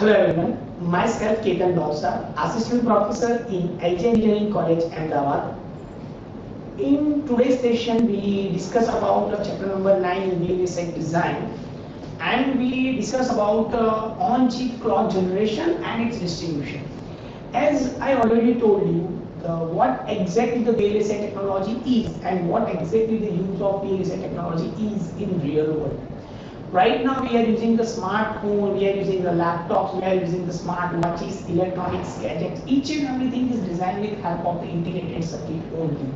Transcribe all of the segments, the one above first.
Hello everyone, myself Ketan Bausa, Assistant Professor in LJ Engineering College, Ahmedabad. In today's session, we discuss about chapter number 9 in VLSI design, and we discuss about on-chip clock generation and its distribution. As I already told you, what exactly the VLSI technology is and what exactly the use of VLSI technology is in real world. Right now we are using the smartphone, we are using the laptops, we are using the smart watches, electronics, gadgets. Each and everything is designed with help of the integrated circuit only.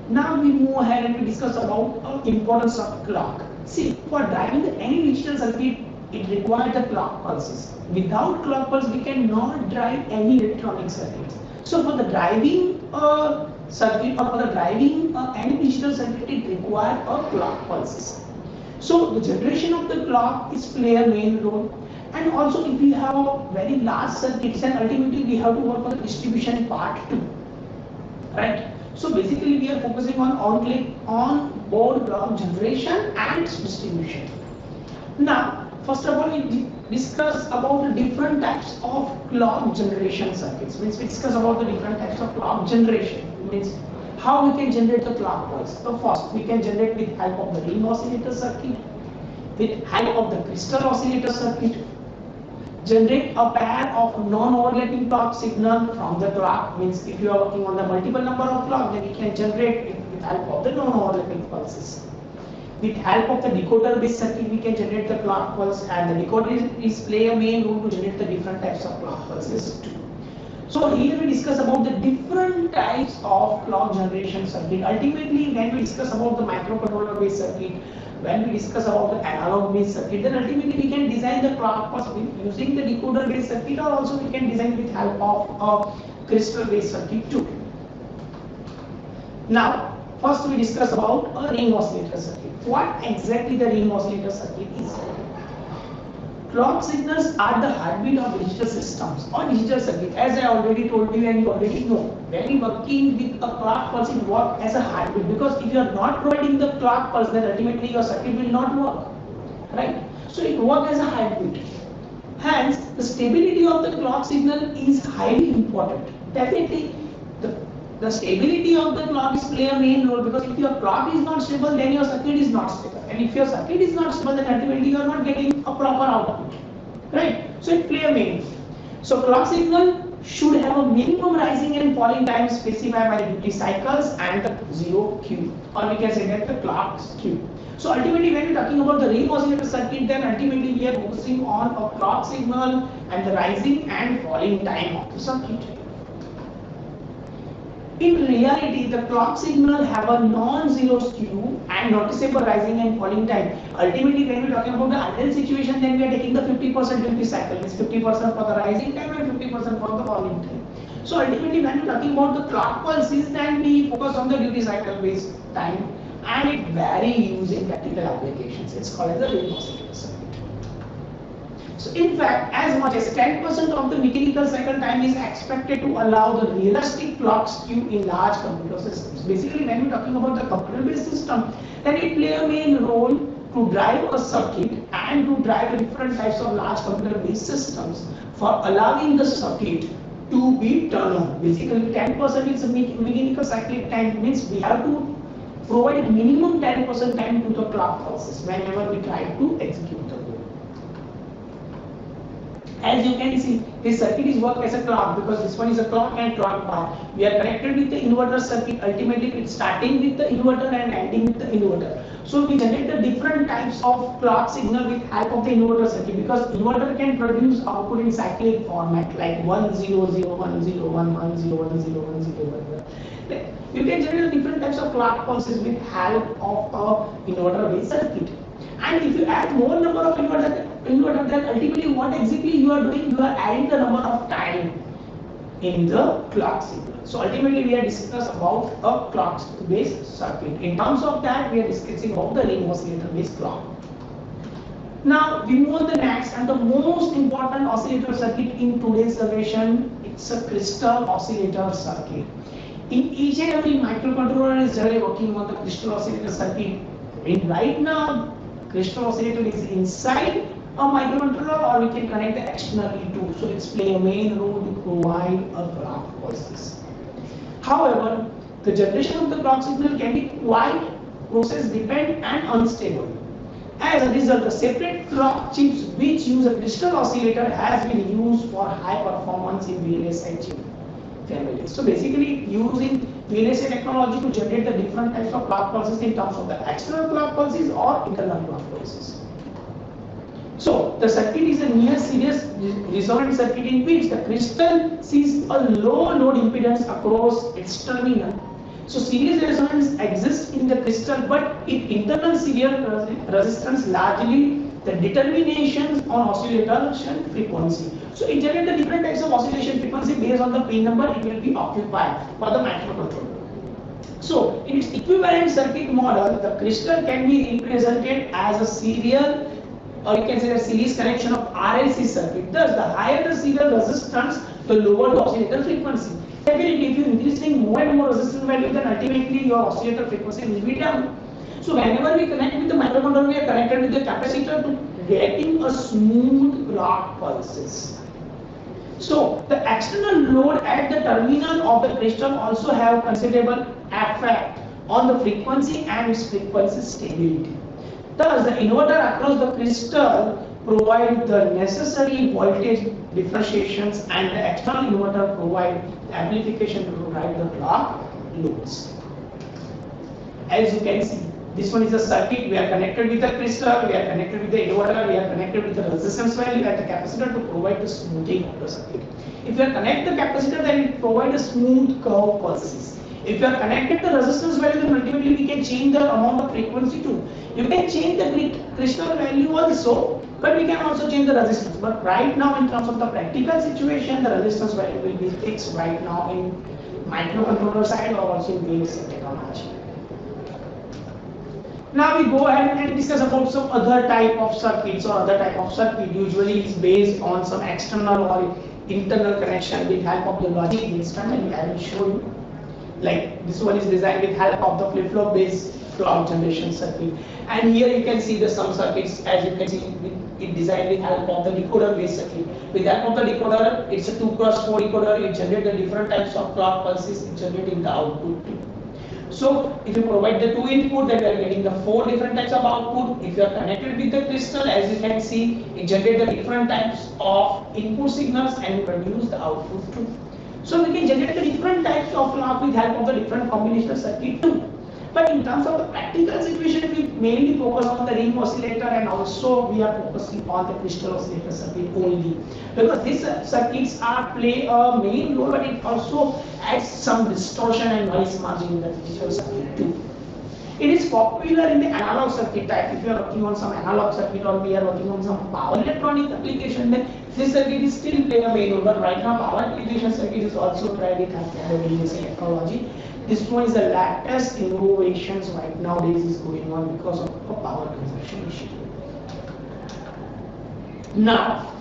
Now we move ahead and we discuss about importance of clock. See, for driving any digital circuit, it requires the clock pulses. Without clock pulse, we cannot drive any electronic circuits. So for the driving circuit or for the driving any digital circuit, it requires a clock pulses. So the generation of the clock is play a main role, and also if we have a very large circuits, and ultimately we have to work on the distribution part too, right? So basically we are focusing on board clock generation and its distribution. Now first of all we discuss about the different types of clock generation circuits. Means we discuss about the different types of clock generation. Means how we can generate the clock pulse. So first we can generate with help of the ring oscillator circuit, with help of the crystal oscillator circuit, generate a pair of non-overlapping clock signal from the clock. Means if you are working on the multiple number of clock, then we can generate it with help of the non-overlapping pulses. With help of the decoder based circuit, we can generate the clock pulse, and the decoder is play a main role to generate the different types of clock pulses too. So here we discuss about the different types of clock generation circuit. Ultimately, when we discuss about the microcontroller based circuit, when we discuss about the analog based circuit, then ultimately we can design the clock pulse using the decoder based circuit, or also we can design with help of a crystal based circuit too. Now, first we discuss about a ring oscillator circuit. What exactly the ring oscillator circuit is? Clock signals are the heartbeat of digital systems or digital circuit. As I already told you and you already know, when working with a clock pulse, it works as a heartbeat, because if you are not providing the clock pulse, then ultimately your circuit will not work, right? So it works as a heartbeat. Hence, the stability of the clock signal is highly important. Definitely, the stability of the clock is play a main role, because if your clock is not stable, then your circuit is not stable, and if your circuit is not stable, then ultimately you are not getting a proper output, right? So it play a main role. So clock signal should have a minimum rising and falling time specified by the duty cycles and the zero Q, or we can say that the clock Q. So ultimately, when we are talking about the ring oscillator circuit, then ultimately we are focusing on a clock signal and the rising and falling time of the circuit. In reality, the clock signal have a non-zero skew and noticeable rising and falling time. Ultimately, when we are talking about the ideal situation, then we are taking the 50% duty cycle, means 50% for the rising time and 50% for the falling time. So ultimately, when we are talking about the clock pulses, then we focus on the duty cycle based time, and it varies using practical applications. It's called as the ring oscillator circuit. So in fact, as much as 10% of the mechanical cycle time is expected to allow the realistic clock skew in large computer systems. Basically, when we're talking about the computer-based system, then it plays a main role to drive a circuit and to drive different types of large computer-based systems for allowing the circuit to be turned on. Basically, 10% is a mechanical cycle time, means we have to provide minimum 10% time to the clock pulses whenever we try to execute the code. As you can see, this circuit is work as a clock, because this one is a clock and clock bar. We are connected with the inverter circuit. Ultimately, it's starting with the inverter and ending with the inverter. So we generate the different types of clock signal with help of the inverter circuit, because inverter can produce output in cyclic format like 1 0 0 1 0 1 1 0 1 0 1 0 1. You can generate different types of clock pulses with help of a inverter-based circuit. And if you add more number of inverter, then ultimately what exactly you are doing? You are adding the number of time in the clock signal. So ultimately we are discussing about a clock-based circuit. In terms of that, we are discussing about the ring oscillator-based clock. Now we move on the next and the most important oscillator circuit in today's session. It's a crystal oscillator circuit. In each and every microcontroller is generally working on the crystal oscillator circuit. And right now, crystal oscillator is inside a microcontroller, or we can connect the externally too. So it's play a main role to provide a clock pulses. However, the generation of the clock signal can be quite process dependent and unstable. As a result, the separate clock chips which use a crystal oscillator has been used for high performance in VLSI chip families. So basically using VLSI technology to generate the different types of clock pulses in terms of the external clock pulses or internal clock pulses. So the circuit is a near series resonant circuit in which the crystal sees a low load impedance across its terminal. So series resonance exists in the crystal, but in internal serial resistance largely the determinations on oscillation frequency. So it generates the different types of oscillation frequency based on the pin number it will be occupied for the microcontroller. So in its equivalent circuit model, the crystal can be represented as a serial, or you can say a series connection of RLC circuit. Thus, the higher the serial resistance, the lower the oscillator frequency. Definitely, if you are increasing more and more resistance value, then ultimately your oscillator frequency will be down. So whenever we connect with the microcontroller, we are connected with the capacitor to getting a smooth clock pulses. So the external load at the terminal of the crystal also have considerable effect on the frequency and its frequency stability. Thus, the inverter across the crystal provide the necessary voltage differentiations, and the external inverter provide amplification to drive the clock loads. As you can see, this one is a circuit. We are connected with the crystal, we are connected with the inverter, we are connected with the resistance value and the capacitor to provide the smoothing of the circuit. If you are connected the capacitor, then it provides a smooth curve pulses. If you are connected the resistance value, then ultimately we can change the amount of frequency too. You can change the crystal value also, but we can also change the resistance. But right now, in terms of the practical situation, the resistance value will be fixed right now in microcontroller side or also in VLSI technology. Now we go ahead and discuss about some other type of circuits or other type of circuit. Usually is based on some external or internal connection with help of the logic instrument. I will show you. Like this one is designed with help of the flip-flop based clock generation circuit. And here you can see the some circuits, as you can see, it designed with help of the decoder based circuit. With help of the decoder, it's a 2x4 decoder. It generates the different types of clock pulses, generating the output too. So if you provide the 2 input, then we are getting the 4 different types of output. If you are connected with the crystal, as you can see, it generates the different types of input signals and produce the output too. So we can generate the different types of clock with help of the different combinational circuit too. But in terms of the practical situation, we mainly focus on the ring oscillator, and also we are focusing on the crystal oscillator circuit only. Because these circuits play a main role, but it also adds some distortion and noise margin in the digital circuit too. It is popular in the analog circuit type. If you are working on some analog circuit or we are working on some power electronic application, then this circuit is still playing a main role. But right now, power application circuit is also tried with VLSI technology. This one is the latest innovations right nowadays is going on because of a power consumption issue. Now,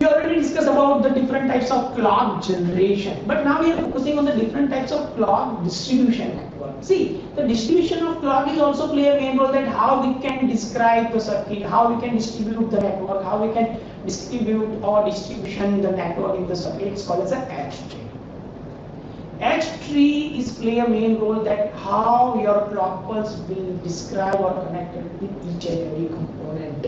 we already discussed about the different types of clock generation, but now we are focusing on the different types of clock distribution network. See, the distribution of clock is also play a main role, that how we can describe the circuit, how we can distribute the network, how we can distribute or distribution the network in the circuit. It's called as a H tree. H tree is play a main role, that how your clock pulse will describe or connected with each and every component.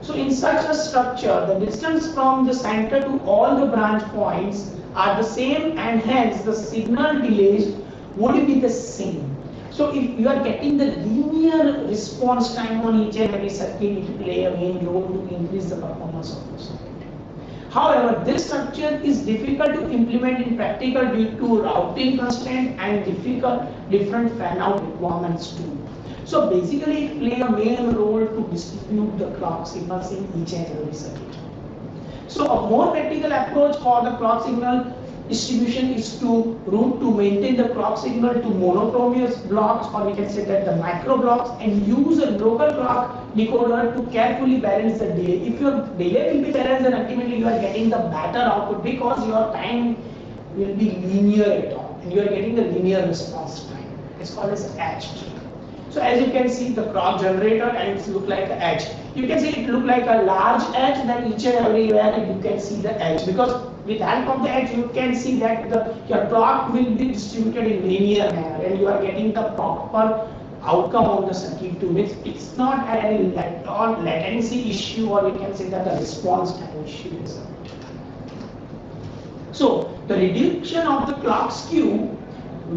So in such a structure, the distance from the center to all the branch points are the same, and hence the signal delays would be the same. So if you are getting the linear response time on each and every circuit, it will play a main role to increase the performance of the circuit. However, this structure is difficult to implement in practical due to routing constraints and different fan-out requirements too. So basically, it plays a main role to distribute the clock signals in each and every circuit. So a more practical approach for the clock signal distribution is to route to maintain the clock signal to monotonous blocks, or we can say that the micro blocks, and use a local clock decoder to carefully balance the delay. If your delay will be balanced, then ultimately you are getting the better output, because your time will be linear at all, and you are getting the linear response time. It's called as H tree. So as you can see the clock generator and it look like an edge. You can see it look like a large edge, then each and everywhere you can see the edge, because with help of the edge you can see that your clock will be distributed in linear manner and you are getting the proper outcome of the circuit to which it's not any latency issue, or you can say that the response time issue is. So the reduction of the clock skew,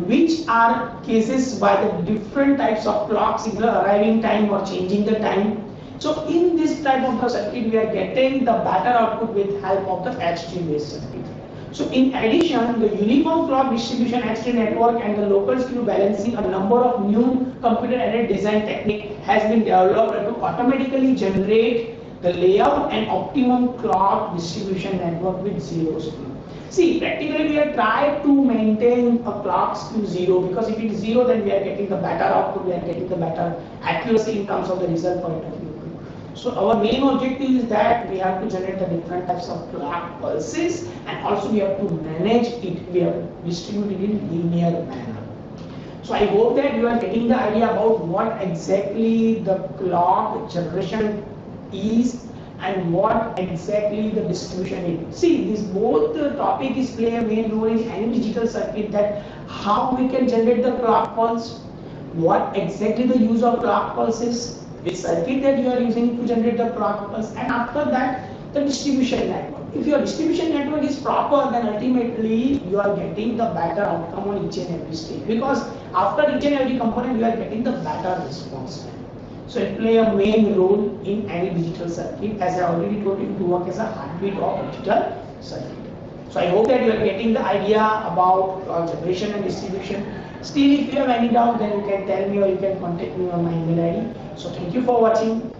which are cases by the different types of clocks, either arriving time or changing the time. So in this type of the circuit, we are getting the better output with help of the H-tree based circuit. So in addition, the uniform clock distribution H-tree network and the local skew balancing, a number of new computer-aided design technique has been developed to automatically generate the layout and optimum clock distribution network with zero skew. See, practically we have tried to maintain a clock skew zero, because if it is zero, then we are getting the better output, we are getting the better accuracy in terms of the result point of view. So our main objective is that we have to generate the different types of clock pulses, and also we have to manage it, we have distributed in linear manner. So I hope that you are getting the idea about what exactly the clock generation is and what exactly the distribution is. See, this both the topic is play a main role in any digital circuit, that how we can generate the clock pulse, what exactly the use of clock pulse is, which circuit that you are using to generate the clock pulse, and after that the distribution network. If your distribution network is proper, then ultimately you are getting the better outcome on each and every stage, because after each and every component you are getting the better response. So it play a main role in any digital circuit, as I already told you, to work as a heartbeat of digital circuit. So I hope that you are getting the idea about generation and distribution. Still, if you have any doubt, then you can tell me or you can contact me on my email ID. So thank you for watching.